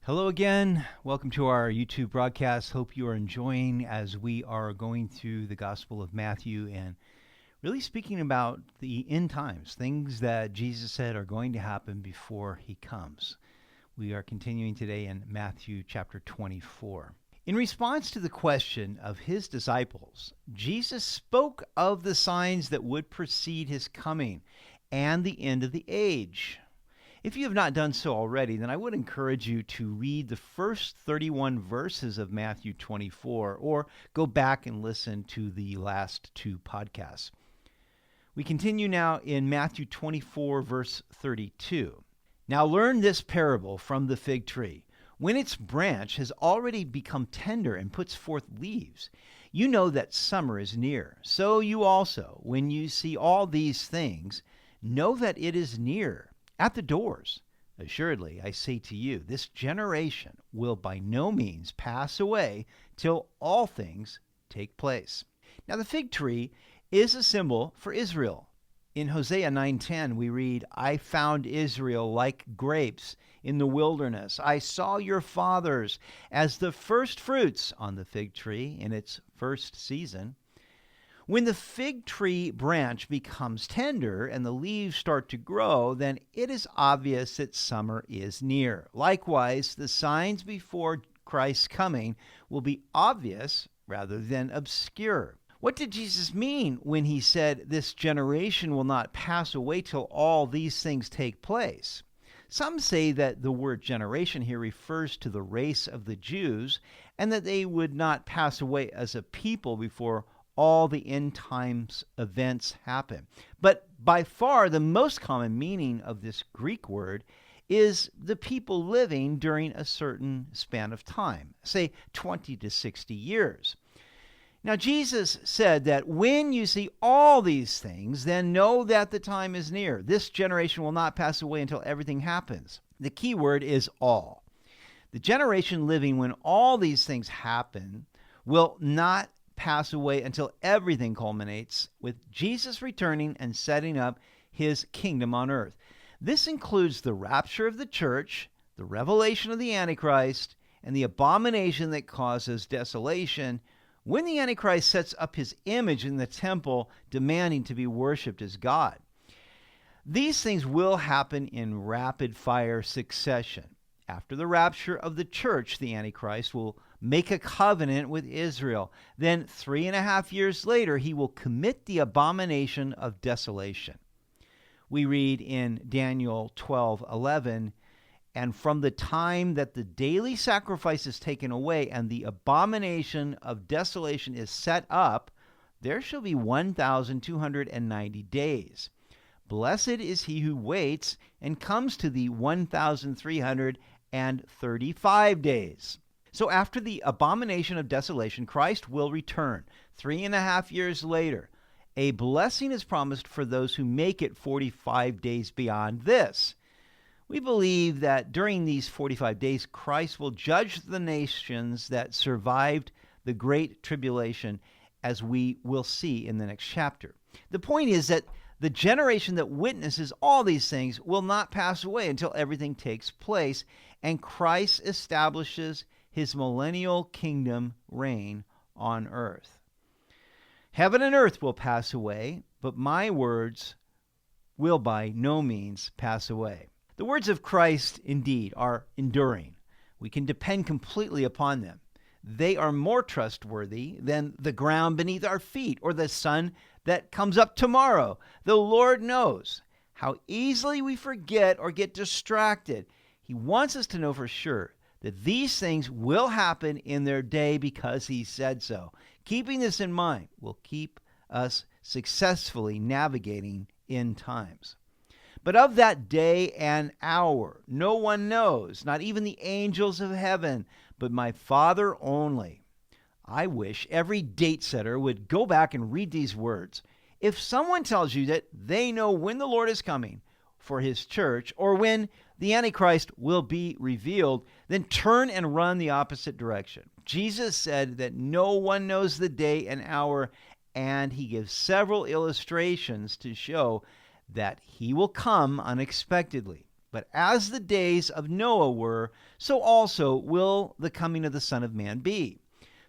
Hello again. Welcome to our YouTube broadcast. Hope you are enjoying as we are going through the Gospel of Matthew and really speaking about the end times, things that Jesus said are going to happen before he comes. We are continuing today in Matthew chapter 24. In response to the question of his disciples, Jesus spoke of the signs that would precede his coming and the end of the age. If you have not done so already, then I would encourage you to read the first 31 verses of Matthew 24 or go back and listen to the last two podcasts. We continue now in Matthew 24, verse 32. Now learn this parable from the fig tree. When its branch has already become tender and puts forth leaves, you know that summer is near. So you also, when you see all these things, know that it is near, at the doors. Assuredly, I say to you, this generation will by no means pass away till all things take place. Now the fig tree is a symbol for Israel. In Hosea 9:10 we read, I found Israel like grapes in the wilderness. I saw your fathers as the first fruits on the fig tree in its first season. When the fig tree branch becomes tender and the leaves start to grow, then it is obvious that summer is near. Likewise, the signs before Christ's coming will be obvious rather than obscure. What did Jesus mean when he said this generation will not pass away till all these things take place? Some say that the word generation here refers to the race of the Jews and that they would not pass away as a people before all the end times events happen. But by far the most common meaning of this Greek word is the people living during a certain span of time, say 20 to 60 years. Now Jesus said that when you see all these things, then know that the time is near. This generation will not pass away until everything happens. The key word is all. The generation living when all these things happen will not pass away until everything culminates with Jesus returning and setting up his kingdom on earth. This includes the rapture of the church, the revelation of the Antichrist, and the abomination that causes desolation when the Antichrist sets up his image in the temple demanding to be worshipped as God. These things will happen in rapid-fire succession. After the rapture of the church, the Antichrist will make a covenant with Israel. Then 3.5 years later, he will commit the abomination of desolation. We read in Daniel 12:11, and from the time that the daily sacrifice is taken away and the abomination of desolation is set up, there shall be 1,290 days. Blessed is he who waits and comes to the 1,335 days. So after the abomination of desolation, Christ will return 3.5 years later. A blessing is promised for those who make it 45 days beyond this. We believe that during these 45 days, Christ will judge the nations that survived the Great Tribulation, as we will see in the next chapter. The point is that the generation that witnesses all these things will not pass away until everything takes place, and Christ establishes his millennial kingdom reign on earth. Heaven and earth will pass away, but my words will by no means pass away. The words of Christ indeed are enduring. We can depend completely upon them. They are more trustworthy than the ground beneath our feet or the sun that comes up tomorrow. The Lord knows how easily we forget or get distracted. He wants us to know for sure that these things will happen in their day because he said so. Keeping this in mind will keep us successfully navigating end times. But of that day and hour, no one knows, not even the angels of heaven, but my Father only. I wish every date setter would go back and read these words. If someone tells you that they know when the Lord is coming for his church or when the Antichrist will be revealed, then turn and run the opposite direction. Jesus said that no one knows the day and hour, and he gives several illustrations to show that he will come unexpectedly. But as the days of Noah were, so also will the coming of the Son of Man be.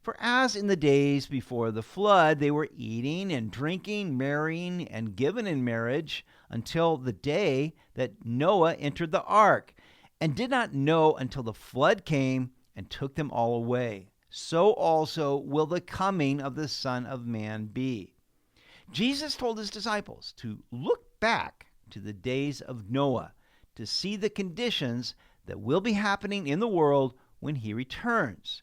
For as in the days before the flood they were eating and drinking, marrying, and given in marriage until the day that Noah entered the ark, and did not know until the flood came and took them all away, so also will the coming of the Son of Man be. Jesus told his disciples to look back to the days of Noah to see the conditions that will be happening in the world when he returns.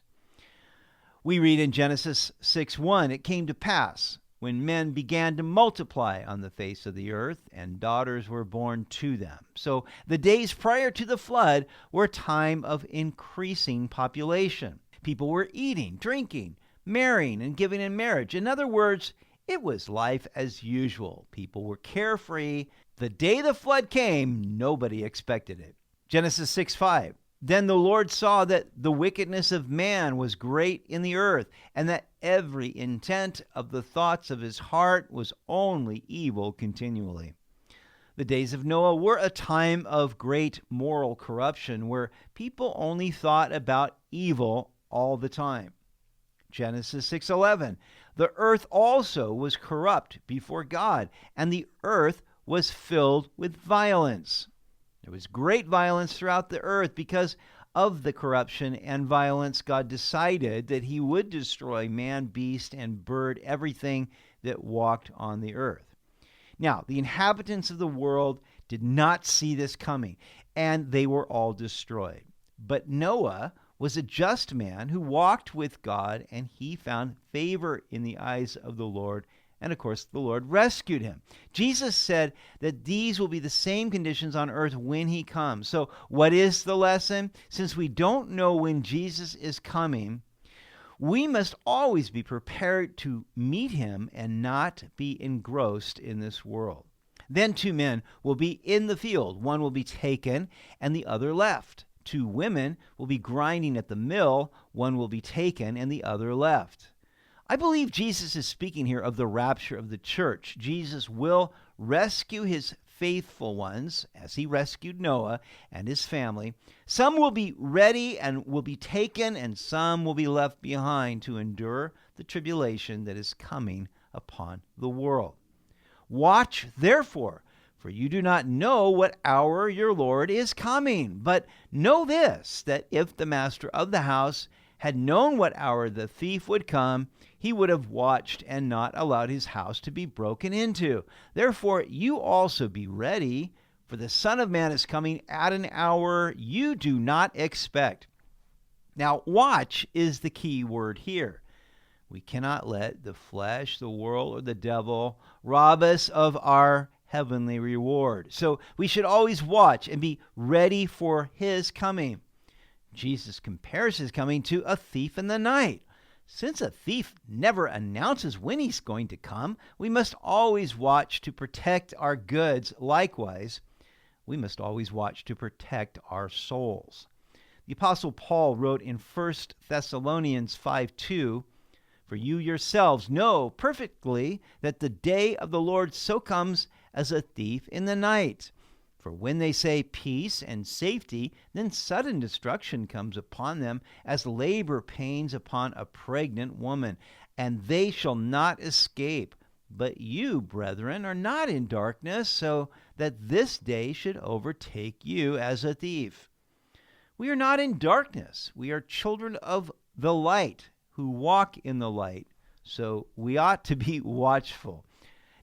We read in Genesis 6:1, it came to pass when men began to multiply on the face of the earth, and daughters were born to them. So the days prior to the flood were a time of increasing population. People were eating, drinking, marrying, and giving in marriage. In other words, it was life as usual. People were carefree. The day the flood came, nobody expected it. Genesis 6:5. Then the Lord saw that the wickedness of man was great in the earth, and that every intent of the thoughts of his heart was only evil continually. The days of Noah were a time of great moral corruption, where people only thought about evil all the time. Genesis 6:11. The earth also was corrupt before God, and the earth was filled with violence. There was great violence throughout the earth because of the corruption and violence. God decided that he would destroy man, beast, and bird, everything that walked on the earth. Now, the inhabitants of the world did not see this coming, and they were all destroyed. But Noah was a just man who walked with God, and he found favor in the eyes of the Lord. And of course, the Lord rescued him. Jesus said that these will be the same conditions on earth when he comes. So what is the lesson? Since we don't know when Jesus is coming, we must always be prepared to meet him and not be engrossed in this world. Then two men will be in the field. One will be taken and the other left. Two women will be grinding at the mill. One will be taken and the other left. I believe Jesus is speaking here of the rapture of the church. Jesus will rescue his faithful ones, as he rescued Noah and his family. Some will be ready and will be taken, and some will be left behind to endure the tribulation that is coming upon the world. Watch, therefore, for you do not know what hour your Lord is coming. But know this, that if the master of the house had known what hour the thief would come, he would have watched and not allowed his house to be broken into. Therefore, you also be ready, for the Son of Man is coming at an hour you do not expect. Now, watch is the key word here. We cannot let the flesh, the world, or the devil rob us of our heavenly reward. So we should always watch and be ready for his coming. Jesus compares his coming to a thief in the night. Since a thief never announces when he's going to come, we must always watch to protect our goods. Likewise, we must always watch to protect our souls. The Apostle Paul wrote in 1 Thessalonians 5:2, "For you yourselves know perfectly that the day of the Lord so comes as a thief in the night. For when they say peace and safety, then sudden destruction comes upon them as labor pains upon a pregnant woman, and they shall not escape. But you, brethren, are not in darkness, so that this day should overtake you as a thief." We are not in darkness. We are children of the light who walk in the light, so we ought to be watchful.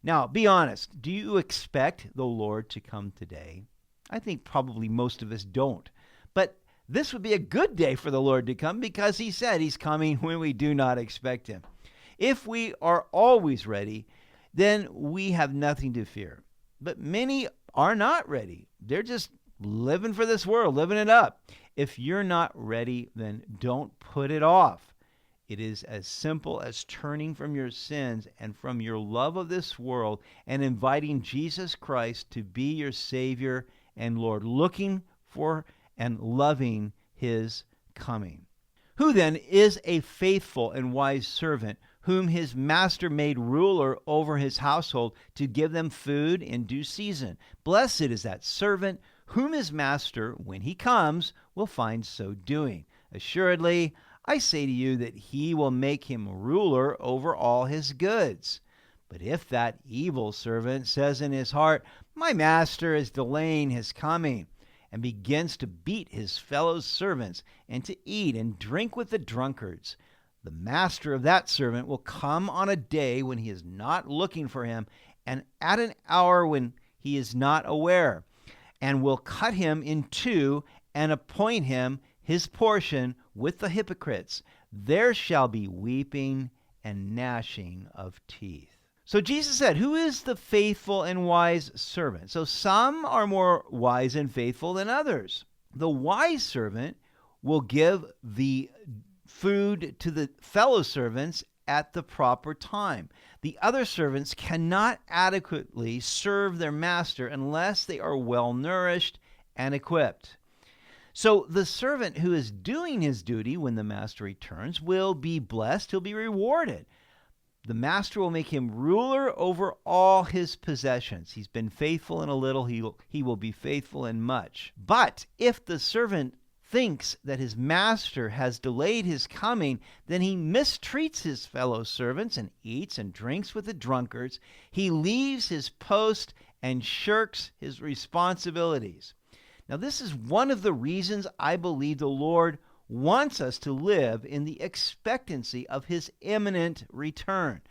Now, be honest. Do you expect the Lord to come today? I think probably most of us don't. But this would be a good day for the Lord to come because he said he's coming when we do not expect him. If we are always ready, then we have nothing to fear. But many are not ready. They're just living for this world, living it up. If you're not ready, then don't put it off. It is as simple as turning from your sins and from your love of this world and inviting Jesus Christ to be your Savior and Lord, looking for and loving his coming. Who then is a faithful and wise servant whom his master made ruler over his household to give them food in due season? Blessed is that servant whom his master, when he comes, will find so doing. Assuredly, I say to you that he will make him ruler over all his goods. But if that evil servant says in his heart, my master is delaying his coming, and begins to beat his fellow servants, and to eat and drink with the drunkards, the master of that servant will come on a day when he is not looking for him, and at an hour when he is not aware, and will cut him in two, and appoint him his portion with the hypocrites. There shall be weeping and gnashing of teeth. So Jesus said, who is the faithful and wise servant? So some are more wise and faithful than others. The wise servant will give the food to the fellow servants at the proper time. The other servants cannot adequately serve their master unless they are well nourished and equipped. So the servant who is doing his duty when the master returns will be blessed. He'll be rewarded. The master will make him ruler over all his possessions. He's been faithful in a little, he will be faithful in much. But if the servant thinks that his master has delayed his coming, then he mistreats his fellow servants and eats and drinks with the drunkards. He leaves his post and shirks his responsibilities. Now, this is one of the reasons I believe the Lord wants us to live in the expectancy of his imminent return,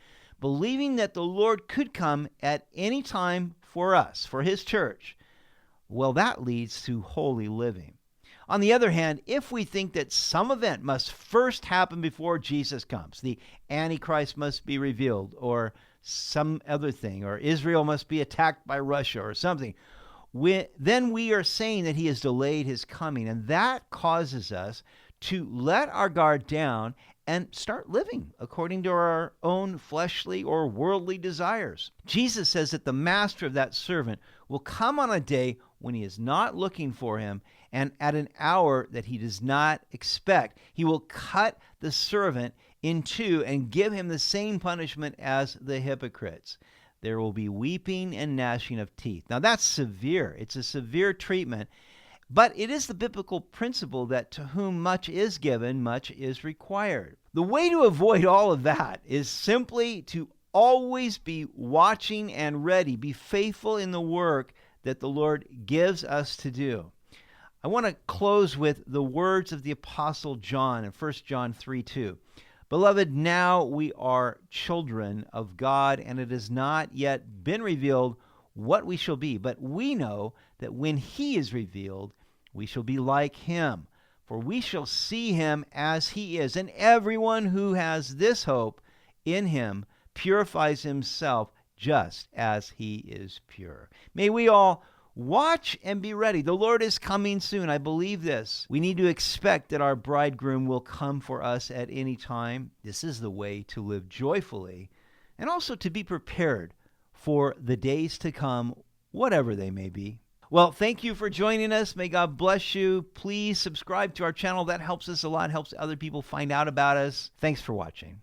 believing that the Lord could come at any time for us, for his church. Well, that leads to holy living. On the other hand, if we think that some event must first happen before Jesus comes, the Antichrist must be revealed, or some other thing, or Israel must be attacked by Russia or something, then we are saying that he has delayed his coming, and that causes us to let our guard down and start living according to our own fleshly or worldly desires. Jesus says that the master of that servant will come on a day when he is not looking for him, and at an hour that he does not expect. He will cut the servant in two and give him the same punishment as the hypocrites. There will be weeping and gnashing of teeth. Now that's severe. It's a severe treatment. But it is the biblical principle that to whom much is given, much is required. The way to avoid all of that is simply to always be watching and ready, be faithful in the work that the Lord gives us to do. I want to close with the words of the Apostle John in 1 John 3:2. Beloved, now we are children of God, and it has not yet been revealed what we shall be. But we know that when he is revealed, we shall be like him, for we shall see him as he is. And everyone who has this hope in him purifies himself just as he is pure. May we all watch and be ready. The Lord is coming soon. I believe this. We need to expect that our bridegroom will come for us at any time. This is the way to live joyfully and also to be prepared for the days to come, whatever they may be. Well, thank you for joining us. May God bless you. Please subscribe to our channel. That helps us a lot, helps other people find out about us. Thanks for watching.